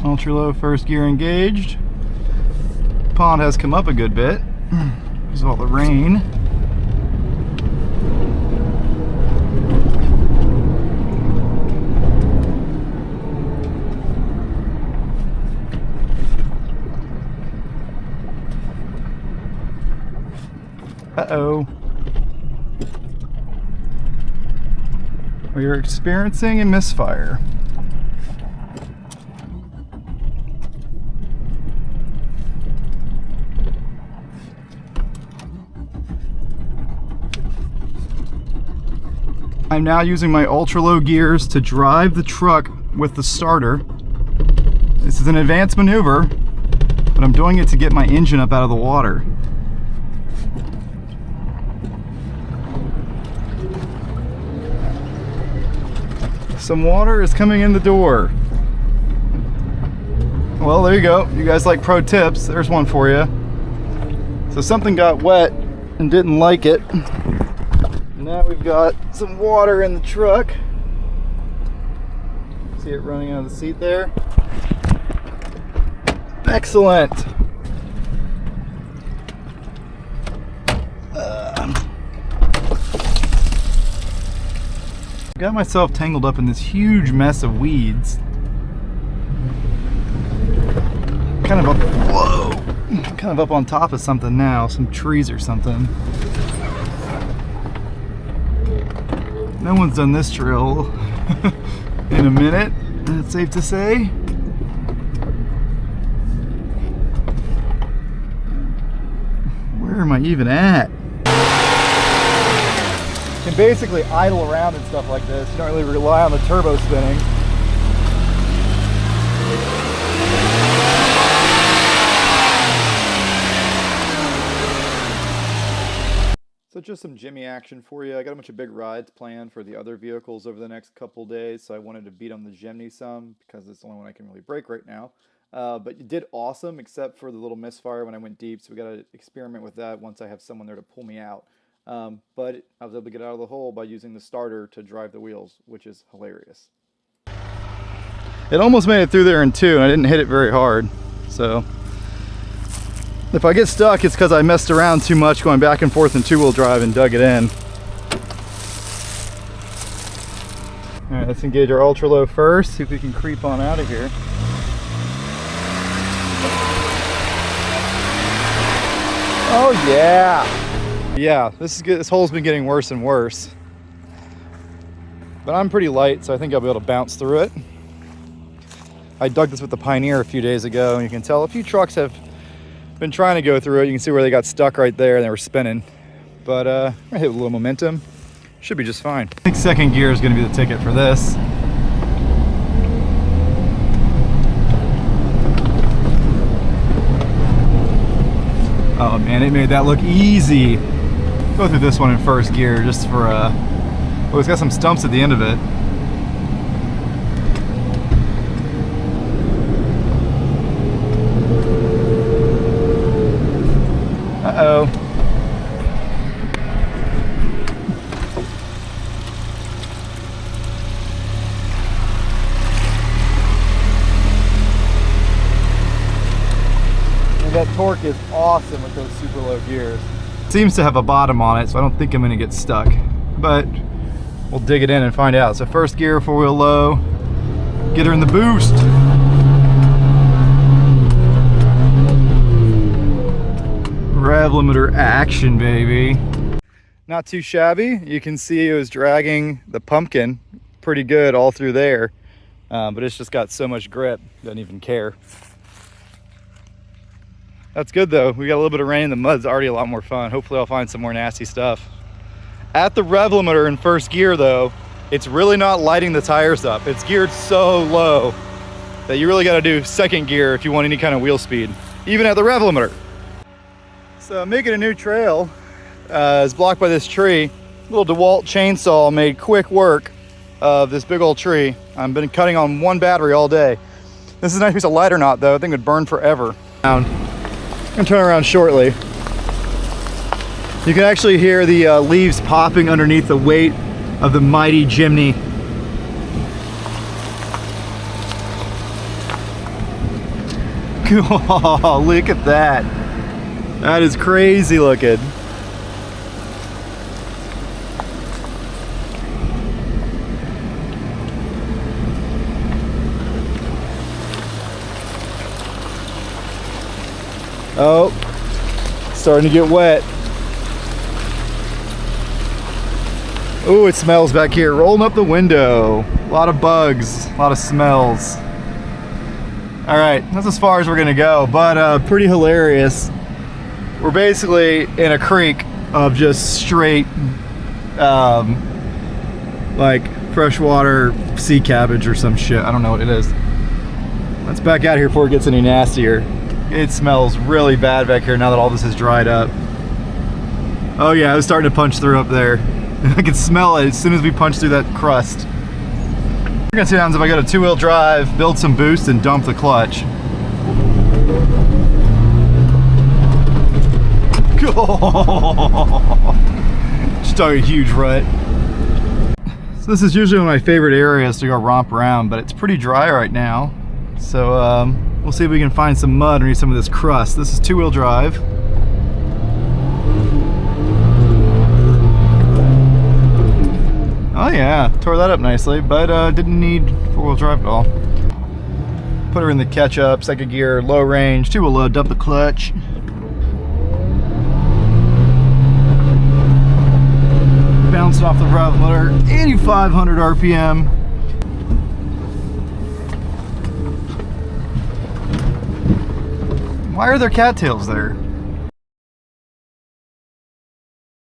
Ultra low first gear engaged. Pond has come up a good bit because of all the rain. Uh-oh. We are experiencing a misfire. I'm now using my ultra low gears to drive the truck with the starter. This is an advanced maneuver, but I'm doing it to get my engine up out of the water. Some water is coming in the door. Well, there you go. You guys like pro tips. There's one for you. So something got wet and didn't like it. Now we've got some water in the truck. See it running out of the seat there? Excellent. Got myself tangled up in this huge mess of weeds. Kind of up on top of something now, some trees or something. No one's done this trail in a minute, that's safe to say. Where am I even at? You can basically idle around and stuff like this. You don't really rely on the turbo spinning. So just some Jimmy action for you. I got a bunch of big rides planned for the other vehicles over the next couple days, so I wanted to beat on the Jimny some because it's the only one I can really break right now. But you did awesome except for the little misfire when I went deep, so we got to experiment with that once I have someone there to pull me out. But I was able to get out of the hole by using the starter to drive the wheels, which is hilarious. It almost made it through there in two, and I didn't hit it very hard. So if I get stuck, it's because I messed around too much going back and forth in two-wheel drive and dug it in. All right, let's engage our ultra low first, see if we can creep on out of here. Oh yeah! Yeah, this is good. This hole's been getting worse and worse. But I'm pretty light, so I think I'll be able to bounce through it. I dug this with the Pioneer a few days ago, and you can tell a few trucks have been trying to go through it. You can see where they got stuck right there and they were spinning. But I hit with a little momentum. Should be just fine. I think second gear is going to be the ticket for this. Oh man, it made that look easy. Go through this one in first gear just for oh, it's got some stumps at the end of it. Uh-oh. And that torque is awesome with those super low gears. It seems to have a bottom on it, so I don't think I'm gonna get stuck, but we'll dig it in and find out. So first gear, four-wheel low, get her in the boost. Rev limiter action, baby. Not too shabby. You can see it was dragging the pumpkin pretty good all through there, but it's just got so much grip, doesn't even care. That's good though. We got a little bit of rain. The mud's already a lot more fun. Hopefully I'll find some more nasty stuff. At the rev limiter in first gear though, it's really not lighting the tires up. It's geared so low that you really got to do second gear if you want any kind of wheel speed, even at the rev limiter. So making a new trail is blocked by this tree. Little DeWalt chainsaw made quick work of this big old tree. I've been cutting on one battery all day. This is a nice piece of lighter knot though. I think it would burn forever. I'm gonna turn around shortly. You can actually hear the leaves popping underneath the weight of the mighty Jimny. Oh, look at that. That is crazy looking. Oh, starting to get wet. Oh, it smells back here. Rolling up the window. A lot of bugs, a lot of smells. All right, that's as far as we're gonna go, but pretty hilarious. We're basically in a creek of just straight, like freshwater sea cabbage or some shit. I don't know what it is. Let's back out here before it gets any nastier. It smells really bad back here now that all this is dried up. Oh yeah, I was starting to punch through up there. I can smell it as soon as we punch through that crust. We're gonna see what happens if I go to 2-wheel drive, build some boost, and dump the clutch. Just dug a huge rut. So this is usually one of my favorite areas to go romp around, but it's pretty dry right now. So we'll see if we can find some mud underneath some of this crust. This is 2-wheel drive. Oh yeah, tore that up nicely, but didn't need 4-wheel drive at all. Put her in the catch-up, second gear, low range, 2-wheel load, dump the clutch. Bounced off the rev motor, 8,500 RPM. Why are there cattails there?